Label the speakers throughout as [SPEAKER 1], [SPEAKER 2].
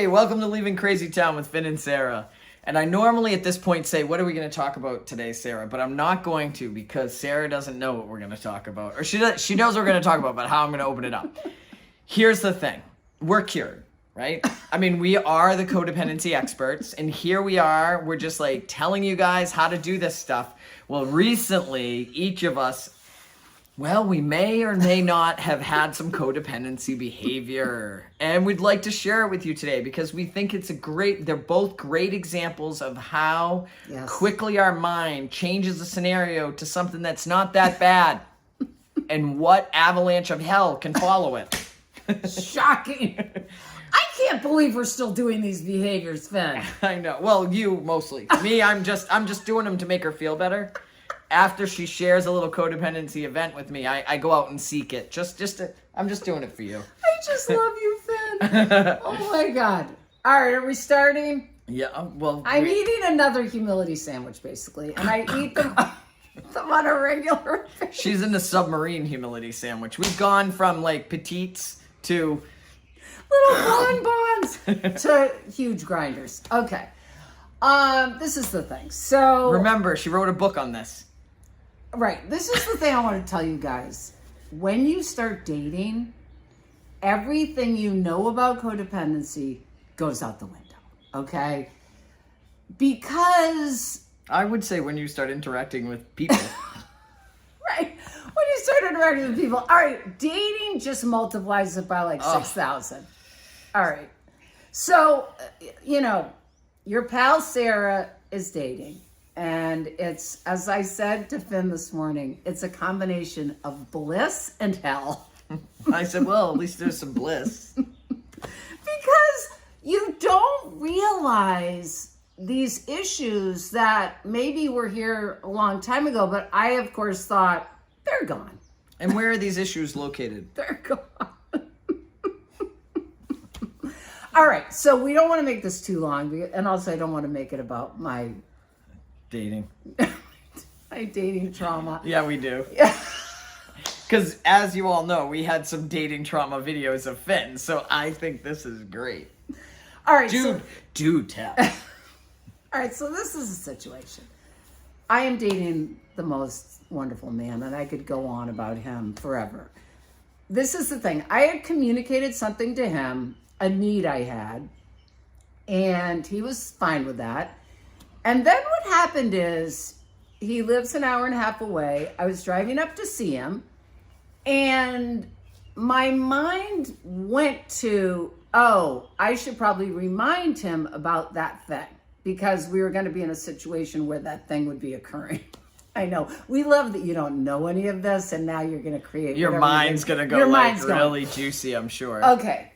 [SPEAKER 1] welcome to Leaving Crazy Town with Finn and Sarah. And I normally at this point say, what are we going to talk about today, Sarah? But I'm not going to because Sarah doesn't know what we're going to talk about. Or she knows what we're going to talk about, but how I'm going to open it up. Here's the thing. We're cured, right? I mean, we are the codependency experts. And here we are. We're just like telling you guys how to do this stuff. Well, recently, each of us, well, we may or may not have had some codependency behavior. And we'd like to share it with you today because we think they're both great examples of how quickly our mind changes a scenario to something that's not that bad and what avalanche of hell can follow it.
[SPEAKER 2] Shocking. I can't believe we're still doing these behaviors, Finn.
[SPEAKER 1] I know. Well, you mostly. Me, I'm just doing them to make her feel better. After she shares a little codependency event with me, I go out and seek it. I'm just doing it for you.
[SPEAKER 2] I just love you, Finn. Oh my God. All right, are we starting?
[SPEAKER 1] Yeah, well.
[SPEAKER 2] I'm eating another humility sandwich, basically, and I eat them on a regular basis.
[SPEAKER 1] She's in the submarine humility sandwich. We've gone from like petites to
[SPEAKER 2] little bonbons to huge grinders. Okay. This is the thing. So
[SPEAKER 1] remember, she wrote a book on this.
[SPEAKER 2] Right. This is the thing I want to tell you guys. When you start dating, everything you know about codependency goes out the window. Okay? Because
[SPEAKER 1] I would say when you start interacting with people.
[SPEAKER 2] Right. When you start interacting with people. All right. Dating just multiplies it by like 6,000. All right. So, your pal Sarah is dating. And it's, as I said to Finn this morning, it's a combination of bliss and hell.
[SPEAKER 1] I said, well, at least there's some bliss.
[SPEAKER 2] Because you don't realize these issues that maybe were here a long time ago, but I, of course, thought, they're gone.
[SPEAKER 1] And where are these issues located?
[SPEAKER 2] They're gone. All right, so we don't want to make this too long, and also I don't want to make it about my
[SPEAKER 1] dating.
[SPEAKER 2] My dating trauma.
[SPEAKER 1] Yeah, we do.
[SPEAKER 2] Yeah.
[SPEAKER 1] Because as you all know, we had some dating trauma videos of Finn, so I think this is great.
[SPEAKER 2] All right,
[SPEAKER 1] do tell.
[SPEAKER 2] All right, so this is a situation. I am dating the most wonderful man, and I could go on about him forever. This is the thing. I had communicated something to him, a need I had, and he was fine with that. And then what happened is he lives an hour and a half away. I was driving up to see him, and my mind went to, I should probably remind him about that thing because we were going to be in a situation where that thing would be occurring. I know. We love that you don't know any of this, and now you're going to create.
[SPEAKER 1] Your mind's going to go really juicy, I'm sure.
[SPEAKER 2] Okay.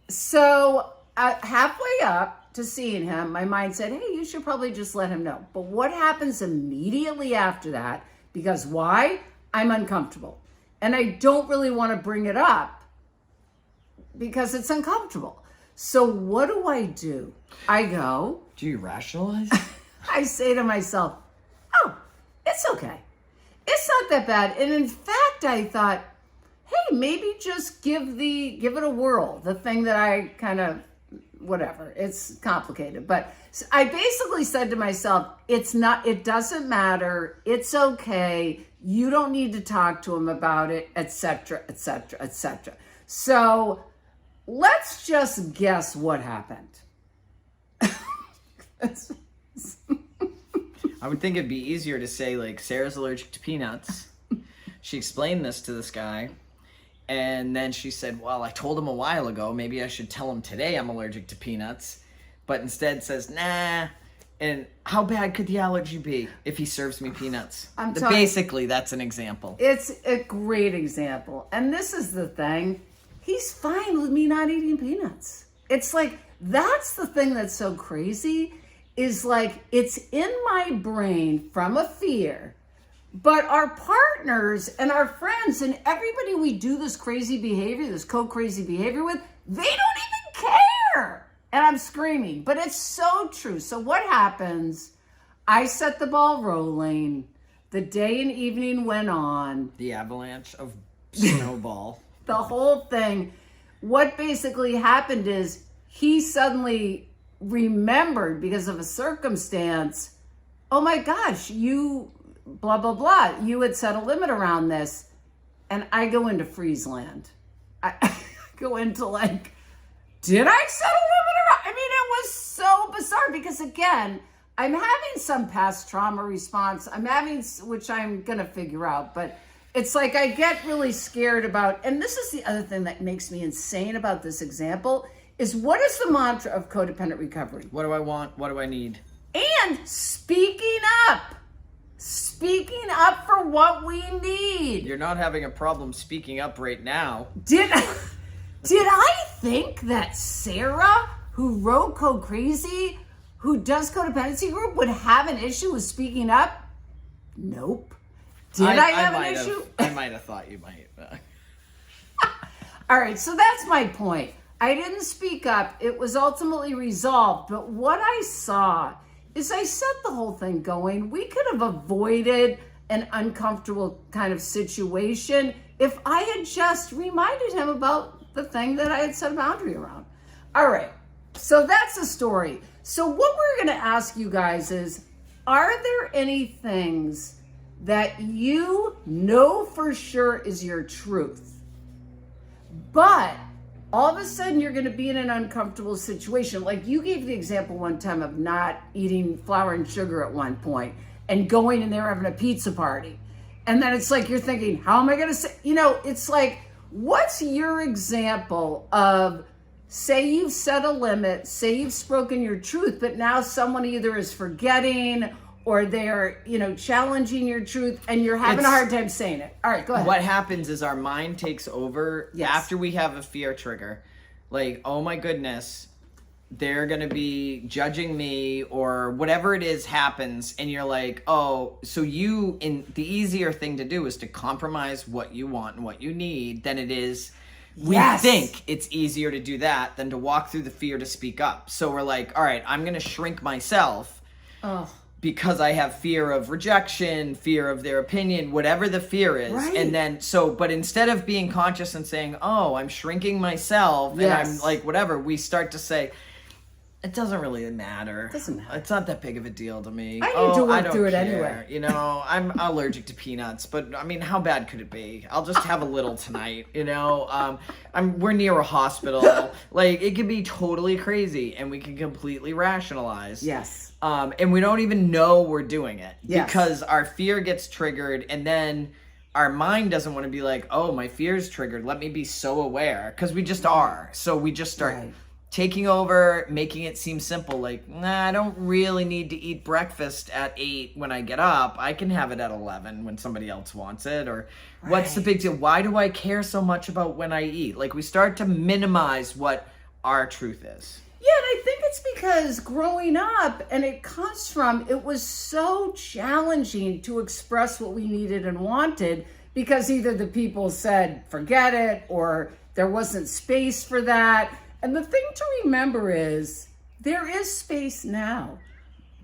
[SPEAKER 2] So halfway up to seeing him, my mind said, hey, you should probably just let him know. But what happens immediately after that, because why? I'm uncomfortable. And I don't really want to bring it up because it's uncomfortable. So what do? I go.
[SPEAKER 1] Do you rationalize?
[SPEAKER 2] I say to myself, it's okay. It's not that bad. And in fact, I thought, hey, maybe just give it a whirl. The thing that I kind of, whatever, it's complicated. But I basically said to myself, it doesn't matter. It's okay. You don't need to talk to him about it, etc., etc., etc. So let's just guess what happened.
[SPEAKER 1] I would think it'd be easier to say, like, Sarah's allergic to peanuts. She explained this to this guy. And then she said, well, I told him a while ago, maybe I should tell him today I'm allergic to peanuts. But instead says, nah. And how bad could the allergy be if he serves me peanuts? Basically, that's an example.
[SPEAKER 2] It's a great example. And this is the thing. He's fine with me not eating peanuts. It's like, that's the thing that's so crazy, is like, it's in my brain from a fear. But our partners and our friends and everybody we do this crazy behavior, this co-crazy behavior with, they don't even care. And I'm screaming, but it's so true. So what happens? I set the ball rolling. The day and evening went on.
[SPEAKER 1] The avalanche of snowball.
[SPEAKER 2] The whole thing. What basically happened is he suddenly remembered because of a circumstance, oh my gosh, you blah, blah, blah. You had set a limit around this. And I go into freeze land. I go into like, did I set a limit around? I mean, it was so bizarre because again, I'm having some past trauma response. I'm having, which I'm going to figure out, but it's like I get really scared about, and this is the other thing that makes me insane about this example, is what is the mantra of codependent recovery?
[SPEAKER 1] What do I want? What do I need?
[SPEAKER 2] And speaking up. Speaking up for what we need.
[SPEAKER 1] You're not having a problem speaking up right now.
[SPEAKER 2] Did I think that Sarah, who wrote Code Crazy, who does codependency group, would have an issue with speaking up? Nope. Did I have an issue?
[SPEAKER 1] I might have thought you might.
[SPEAKER 2] All right, so that's my point. I didn't speak up. It was ultimately resolved. But what I saw is I set the whole thing going. We could have avoided an uncomfortable kind of situation if I had just reminded him about the thing that I had set a boundary around. All right, so that's the story. So what we're going to ask you guys is, are there any things that you know for sure is your truth, but all of a sudden you're going to be in an uncomfortable situation? Like you gave the example one time of not eating flour and sugar at one point and going in there having a pizza party. And then it's like, you're thinking, how am I going to say, it's like, what's your example of, say you've set a limit, say you've spoken your truth, but now someone either is forgetting or they're, challenging your truth and you're having a hard time saying it. All right, go ahead.
[SPEAKER 1] What happens is our mind takes over after we have a fear trigger. Like, oh my goodness, they're going to be judging me or whatever it is happens. And you're like, oh, so the easier thing to do is to compromise what you want and what you need than it is. We think it's easier to do that than to walk through the fear to speak up. So we're like, all right, I'm going to shrink myself. Because I have fear of rejection, fear of their opinion, whatever the fear is.
[SPEAKER 2] Right.
[SPEAKER 1] And then, but instead of being conscious and saying, oh, I'm shrinking myself and I'm like, whatever, we start to say, it doesn't really matter.
[SPEAKER 2] It doesn't matter.
[SPEAKER 1] It's not that big of a deal to me.
[SPEAKER 2] I need to work through it
[SPEAKER 1] care.
[SPEAKER 2] anyway.
[SPEAKER 1] I'm allergic to peanuts, but I mean, how bad could it be? I'll just have a little tonight, we're near a hospital. Like, it could be totally crazy and we can completely rationalize.
[SPEAKER 2] Yes.
[SPEAKER 1] And we don't even know we're doing it because our fear gets triggered and then our mind doesn't want to be like, oh, my fear's triggered. Let me be so aware, because we just are. So we just start taking over, making it seem simple. Like, I don't really need to eat breakfast at 8 when I get up. I can have it at 11 when somebody else wants it. Or what's the big deal? Why do I care so much about when I eat? Like, we start to minimize what our truth is.
[SPEAKER 2] Yeah, and I think it's because growing up, and it comes from, it was so challenging to express what we needed and wanted because either the people said, forget it, or there wasn't space for that. And the thing to remember is there is space now.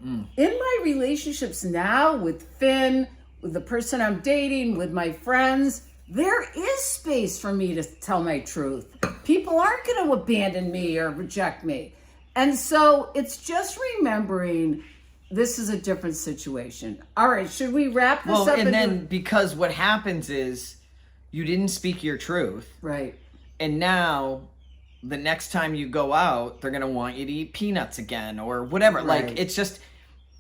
[SPEAKER 2] In my relationships now with Finn, with the person I'm dating, with my friends, there is space for me to tell my truth. People aren't going to abandon me or reject me. And so it's just remembering this is a different situation. All right, should we wrap this up?
[SPEAKER 1] And then because what happens is you didn't speak your truth.
[SPEAKER 2] Right.
[SPEAKER 1] And now the next time you go out, they're going to want you to eat peanuts again or whatever.
[SPEAKER 2] Right.
[SPEAKER 1] Like, it's just,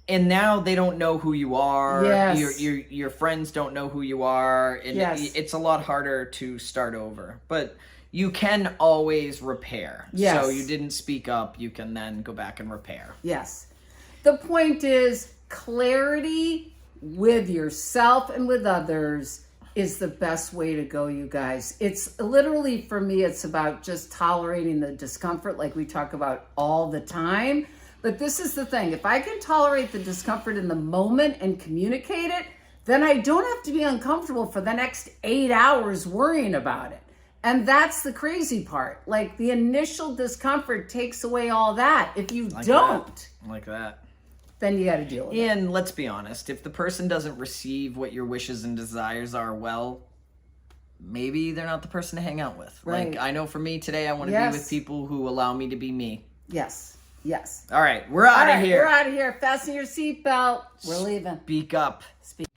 [SPEAKER 1] and now they don't know who you are.
[SPEAKER 2] Yes.
[SPEAKER 1] Your friends don't know who you are. And it's a lot harder to start over. But you can always repair.
[SPEAKER 2] Yes.
[SPEAKER 1] So you didn't speak up, you can then go back and repair.
[SPEAKER 2] Yes. The point is, clarity with yourself and with others is the best way to go, you guys. It's literally, for me, it's about just tolerating the discomfort like we talk about all the time. But this is the thing. If I can tolerate the discomfort in the moment and communicate it, then I don't have to be uncomfortable for the next 8 hours worrying about it. And that's the crazy part. Like, the initial discomfort takes away all that. If you don't,
[SPEAKER 1] like that,
[SPEAKER 2] then you got to deal with it.
[SPEAKER 1] And let's be honest, if the person doesn't receive what your wishes and desires are, well, maybe they're not the person to hang out with.
[SPEAKER 2] Right.
[SPEAKER 1] Like, I know for me today, I want to
[SPEAKER 2] Yes.
[SPEAKER 1] be with people who allow me to be me.
[SPEAKER 2] Yes. Yes.
[SPEAKER 1] All right, we're out of here.
[SPEAKER 2] We're out of here. Fasten your seatbelt. We're leaving.
[SPEAKER 1] Speak up.
[SPEAKER 2] Speak.